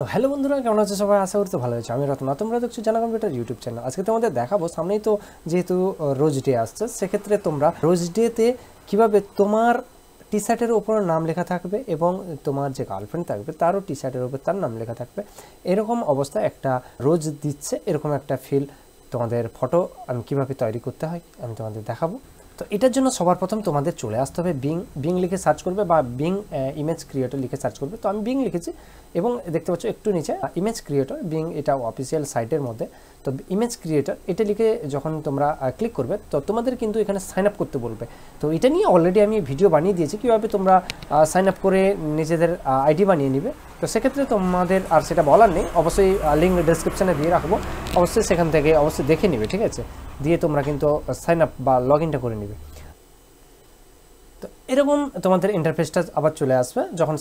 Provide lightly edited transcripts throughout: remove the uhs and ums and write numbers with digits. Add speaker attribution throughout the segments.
Speaker 1: তো হ্যালো বন্ধুরা, কেমন আছো সবাই? আশা করি তো ভালো আছো। আমি রত্না, তোমরা দেখছো জানা কম্পিউটার ইউটিউব চ্যানেল। আজকে তোমাদের দেখাবো, সামনেই তো যেহেতু রোজ ডে আসছে, সেক্ষেত্রে তোমরা রোজ ডেতে কীভাবে তোমার টি শার্টের ওপর নাম লেখা থাকবে এবং তোমার যে গার্লফ্রেন্ড থাকবে তারও টি শার্টের ওপর তার নাম লেখা থাকবে, এরকম অবস্থায় একটা রোজ দিচ্ছে এরকম একটা ফিল তোমাদের ফটো আমি কীভাবে তৈরি করতে হয় আমি তোমাদের দেখাবো। তো এটার জন্য সবার প্রথম তোমাদের চলে আসতে হবে বিং লিখে সার্চ করবে বা বিং ইমেজ ক্রিয়েটর লিখে সার্চ করবে। তো আমি বিং লিখেছি এবং দেখতে পাচ্ছ একটু নিচে ইমেজ ক্রিয়েটর বিং, এটা অফিসিয়াল সাইটের মধ্যে। তো ইমেজ ক্রিয়েটর এটা লিখে যখন তোমরা ক্লিক করবে তো তোমাদের কিন্তু এখানে সাইন আপ করতে বলবে। তো এটা নিয়ে অলরেডি আমি ভিডিও বানিয়ে দিয়েছি কীভাবে তোমরা সাইন আপ করে নিজেদের আইডি বানিয়ে নিবে। তো সেক্ষেত্রে তোমাদের আর সেটা বলার নেই, অবশ্যই লিঙ্ক ডেসক্রিপশানে দিয়ে রাখবো, অবশ্যই সেখান থেকে অবশ্যই দেখে নিবে, ঠিক আছে? দিয়ে তোমরা কিন্তু সাইন আপ বা লগ ইনটা করে নিবে। তো এরকম তোমাদের ইন্টারফেসটা আবার চলে আসবে যখন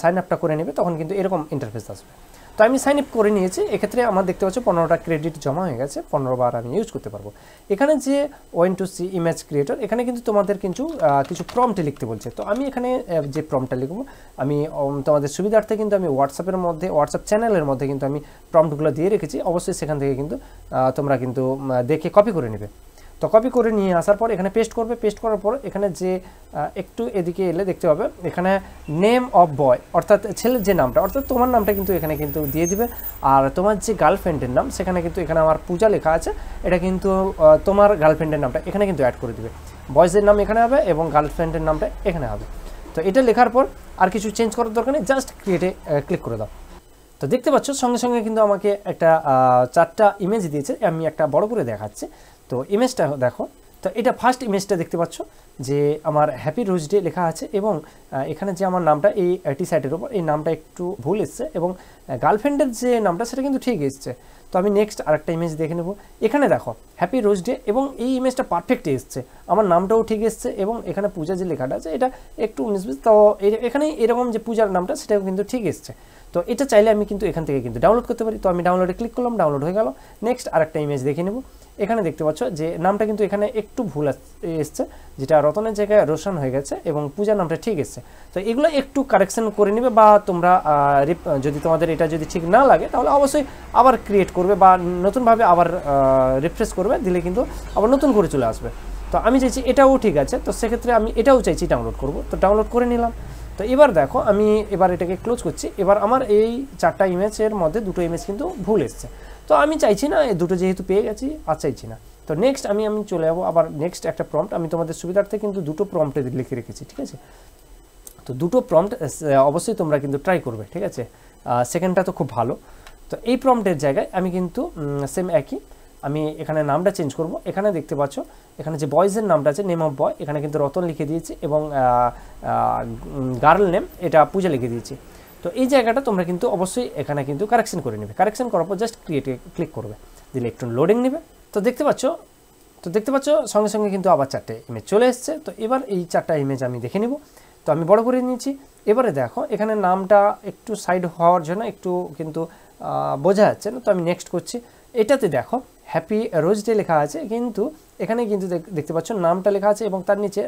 Speaker 1: সাইন আপটা করে নেবে, তখন কিন্তু এরকম ইন্টারফেস আসবে। তো আমি সাইন আপ করে নিয়েছি, এক্ষেত্রে আমার দেখতে পাচ্ছ 15টা ক্রেডিট জমা হয়ে গেছে, 15 বার আমি ইউজ করতে পারবো। এখানে যে O2C ইমেজ ক্রিয়েটর, এখানে কিন্তু তোমাদের কিছু প্রম্পট লিখতে বলছে। তো আমি এখানে যে প্রম্পটটা লিখবো, আমি তোমাদের সুবিধার্থে কিন্তু আমি হোয়াটসঅ্যাপ চ্যানেলের মধ্যে কিন্তু আমি প্রম্পটগুলো দিয়ে রেখেছি, অবশ্যই সেখান থেকে কিন্তু তোমরা কিন্তু দেখে কপি করে নেবে। তো কপি করে নিয়ে আসার পর এখানে পেস্ট করবে, পেস্ট করার পর এখানে যে একটু এদিকে এলে দেখতে পাবে এখানে নেম অফ বয়, অর্থাৎ ছেলের যে নামটা, অর্থাৎ তোমার নামটা কিন্তু এখানে কিন্তু দিয়ে দিবে। আর তোমার যে গার্লফ্রেন্ডের নাম, সেখানে কিন্তু এখানে আমার পূজা লেখা আছে, এটা কিন্তু তোমার গার্লফ্রেন্ডের নামটা এখানে কিন্তু অ্যাড করে দিবে। বয়েজের নাম এখানে হবে এবং গার্লফ্রেন্ডের নামটা এখানে হবে। তো এটা লেখার পর আর কিছু চেঞ্জ করার দরকার নেই, জাস্ট ক্রিয়েটে ক্লিক করে দাও। তো দেখতে পাচ্ছ সঙ্গে সঙ্গে কিন্তু আমাকে একটা 4টা ইমেজ দিয়েছে, আমি একটা বড় করে দেখাচ্ছি। তো ইমেজটা দেখো, তো এটা ফার্স্ট ইমেজটা দেখতে পাচ্ছ যে আমার হ্যাপি রোজ ডে লেখা আছে এবং এখানে যে আমার নামটা এই টি শার্টের ওপর এই নামটা একটু ভুল এসছে এবং গার্লফ্রেন্ডের যে নামটা সেটা কিন্তু ঠিক এসছে। তো আমি নেক্সট আরেকটা ইমেজ দেখে নেব। এখানে দেখো হ্যাপি রোজ ডে এবং এই ইমেজটা পারফেক্ট এসছে, আমার নামটাও ঠিক এসছে এবং এখানে পূজা যে লেখাটা আছে এটা একটু 19-20, তো এখানে এরকম যে পূজার নামটা সেটাও কিন্তু ঠিক এসছে। তো এটা চাইলে আমি কিন্তু এখান থেকে কিন্তু ডাউনলোড করতে পারি। তো আমি ডাউনলোডে ক্লিক করলাম, ডাউনলোড হয়ে গেল। নেক্সট আরেকটা ইমেজ দেখে নেব। এখানে দেখতে পাচ্ছ যে নামটা কিন্তু এখানে একটু ভুল এসছে, যেটা রতনের জায়গায় রোশন হয়ে গেছে এবং পূজার নামটা ঠিক এসছে। তো এগুলো একটু কারেকশন করে নেবে বা তোমরা যদি তোমাদের এটা যদি ঠিক না লাগে তাহলে অবশ্যই আবার ক্রিয়েট করবে বা নতুনভাবে আবার রিফ্রেশ করবে, দিলে কিন্তু আবার নতুন করে চলে আসবে। তো আমি চাইছি এটাও ঠিক আছে, তো সেক্ষেত্রে আমি এটাও চাইছি ডাউনলোড করব। তো ডাউনলোড করে নিলাম। তো এবার দেখো আমি এবার এটাকে ক্লোজ করছি। এবার আমার এই 4টা ইমেজের মধ্যে 2টো ইমেজ কিন্তু ভুল এসছে। তো আমি চাইছি না, এই দুটো যেহেতু পেয়ে গেছি আর চাইছি না। তো নেক্সট আমি চলে যাবো আবার নেক্সট একটা প্রম্পট, আমি তোমাদের সুবিধার্থে কিন্তু 2টো প্রম্পটে লিখে রেখেছি, ঠিক আছে? তো 2টো প্রম্পট অবশ্যই তোমরা কিন্তু ট্রাই করবে, ঠিক আছে? সেকেন্ডটা তো খুব ভালো। তো এই প্রম্পটের জায়গায় আমি কিন্তু সেম একই, আমি এখানে নামটা চেঞ্জ করব। এখানে দেখতে পাচ্ছ এখানে যে বয়েজের নামটা আছে নেম অফ বয়, এখানে কিন্তু রতন লিখে দিয়েছি এবং গার্ল নেম এটা পূজা লিখে দিয়েছি। তো এই জায়গাটা তোমরা কিন্তু অবশ্যই এখানে কিন্তু কারেকশন করে নেবে। কারেকশন করার পর জাস্ট ক্রিয়েটে ক্লিক করবে, দিলে একটু লোডিং নেবে। তো দেখতে পাচ্ছ সঙ্গে সঙ্গে কিন্তু আবার 4টে ইমেজ চলে এসছে। তো এবার এই 4টা ইমেজ আমি দেখে নিব। তো আমি বড় করে নিয়েছি। এবারে দেখো এখানে নামটা একটু সাইড হওয়ার জন্য একটু কিন্তু বোঝা যাচ্ছে না। তো আমি নেক্সট করছি। এটাতে দেখো হ্যাপি রোজ ডে লেখা আছে, কিন্তু এখানে কিন্তু দেখতে পাচ্ছ নামটা লেখা আছে এবং তার নিচে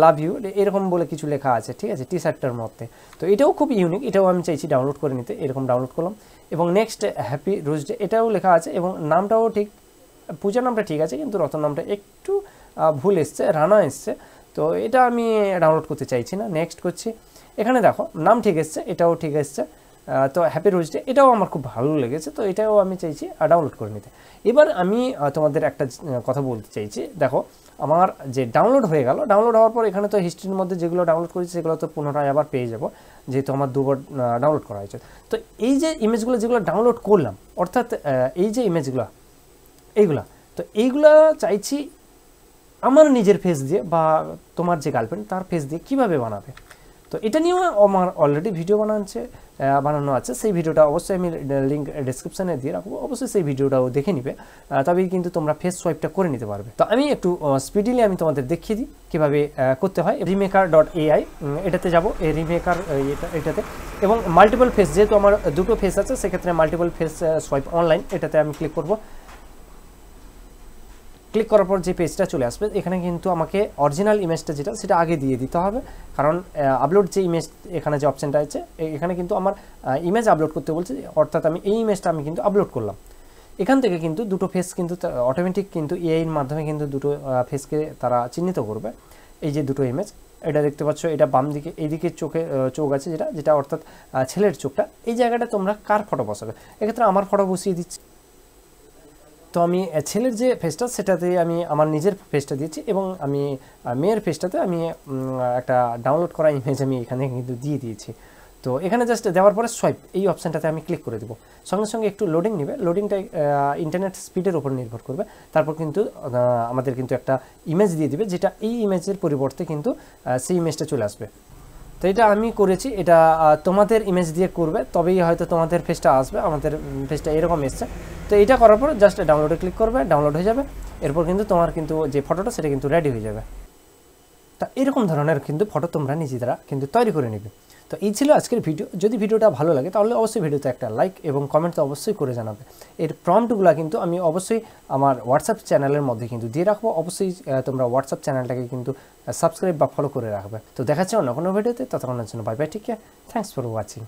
Speaker 1: লাভ ইউ এরকম বলে কিছু লেখা আছে, ঠিক আছে, টি শার্টটার মধ্যে। তো এটাও খুব ইউনিক, এটাও আমি চাইছি ডাউনলোড করে নিতে। এরকম ডাউনলোড করলাম এবং নেক্সট হ্যাপি রোজ ডে এটাও লেখা আছে এবং নামটাও ঠিক, পূজার নামটা ঠিক আছে কিন্তু রতন নামটা একটু ভুল এসছে, রানা এসছে। তো এটা আমি ডাউনলোড করতে চাইছি না, নেক্সট করছি। এখানে দেখো নাম ঠিক এসছে, এটাও ঠিক এসছে। তো হ্যাপি রোজ ডে এটাও আমার খুব ভালো লেগেছে, তো এটাও আমি চাইছি ডাউনলোড করে নিতে। এবার আমি তোমাদের একটা কথা বলতে চাইছি। দেখো আমার যে ডাউনলোড হয়ে গেল, ডাউনলোড হওয়ার পর এখানে তো হিস্ট্রির মধ্যে যেগুলো ডাউনলোড করেছি সেগুলো তো পুনরায় আবার পেয়ে যাব, যেহেতু আমার 2বার ডাউনলোড করা হয়েছে। তো এই যে ইমেজগুলো যেগুলো ডাউনলোড করলাম, অর্থাৎ এই যে ইমেজগুলো এইগুলা, তো এইগুলা চাইছি আমার নিজের ফেস দিয়ে বা তোমার যে গার্লফ্রেন্ড তার ফেস দিয়ে কীভাবে বানাবে। তো এটা নিয়েও আমার অলরেডি ভিডিও বানানো আছে, সেই ভিডিওটা অবশ্যই আমি লিঙ্ক ডেসক্রিপশানে দিয়ে রাখবো, অবশ্যই সেই ভিডিওটাও দেখে নিবে, তবেই কিন্তু তোমরা ফেস সোয়াইপটা করে নিতে পারবে। তো আমি একটু স্পিডিলি আমি তোমাদের দেখিয়ে দিই কীভাবে করতে হয়। রিমেকার.ai এটাতে যাবো, এই রিমেকার এটাতে, এবং মাল্টিপল ফেস, যেহেতু আমার 2টো ফেস আছে সেক্ষেত্রে মাল্টিপল ফেস সোয়াইপ অনলাইন এটাতে আমি ক্লিক করব। ক্লিক করার পর যে পেজটা চলে আসবে, এখানে কিন্তু আমাকে অরিজিনাল ইমেজটা যেটা সেটা আগে দিয়ে দিতে হবে, কারণ আপলোড যে ইমেজ এখানে যে অপশানটা আছে এখানে কিন্তু আমার ইমেজ আপলোড করতে বলছে, অর্থাৎ আমি এই ইমেজটা আমি কিন্তু আপলোড করলাম। এখান থেকে কিন্তু দুটো ফেস কিন্তু অটোমেটিক কিন্তু এআইয়ের মাধ্যমে কিন্তু দুটো ফেসকে তারা চিহ্নিত করবে। এই যে দুটো ইমেজ, এটা দেখতে পাচ্ছ, এটা বাম দিকে এইদিকে চোখ আছে যেটা অর্থাৎ ছেলের চোখটা, এই জায়গাটা তোমরা কার ফটো বসাবে, এক্ষেত্রে আমার ফটো বসিয়ে দিচ্ছি। তো আমি ছেলের যে ফেসটা সেটাতে আমি আমার নিজের ফেসটা দিয়েছি, এবং আমি মেয়ের ফেসটাতে আমি একটা ডাউনলোড করা ইমেজ আমি এখানে কিন্তু দিয়ে দিয়েছি। তো এখানে জাস্ট দেওয়ার পরে সোয়াইপ এই অপশানটাতে আমি ক্লিক করে দেবো। সঙ্গে সঙ্গে একটু লোডিং নেবে, লোডিংটা ইন্টারনেট স্পিডের উপর নির্ভর করবে। তারপর কিন্তু আমাদের কিন্তু একটা ইমেজ দিয়ে দিবে, যেটা এই ইমেজের পরিবর্তে কিন্তু সেই ইমেজটা চলে আসবে। তো এটা আমি করেছি, এটা তোমাদের ইমেজ দিয়ে করবে, তবেই হয়তো তোমাদের ফেসটা আসবে। আমাদের ফেসটা এরকম এসছে। তো এটা করার পর জাস্ট ডাউনলোডে ক্লিক করবে, ডাউনলোড হয়ে যাবে। এরপর কিন্তু তোমার কিন্তু যে ফটোটা সেটা কিন্তু রেডি হয়ে যাবে। তা এরকম ধরনের কিন্তু ফটো তোমরা নিজেরা কিন্তু তৈরি করে নেবে। তো এই ছিল আজকের ভিডিও। যদি ভিডিওটা ভালো লাগে তাহলে অবশ্যই ভিডিওতে একটা লাইক এবং কমেন্ট তো অবশ্যই করে জানাবে। এর প্রম্পটগুলো কিন্তু আমি অবশ্যই আমার হোয়াটসঅ্যাপ চ্যানেলের মধ্যে কিন্তু দিয়ে রাখবো। অবশ্যই তোমরা হোয়াটসঅ্যাপ চ্যানেলটাকে কিন্তু সাবস্ক্রাইব বা ফলো করে রাখবে। তো দেখা যাচ্ছে অন্য কোনো ভিডিওতে, ততক্ষণের জন্য bye bye, take care, thanks for watching.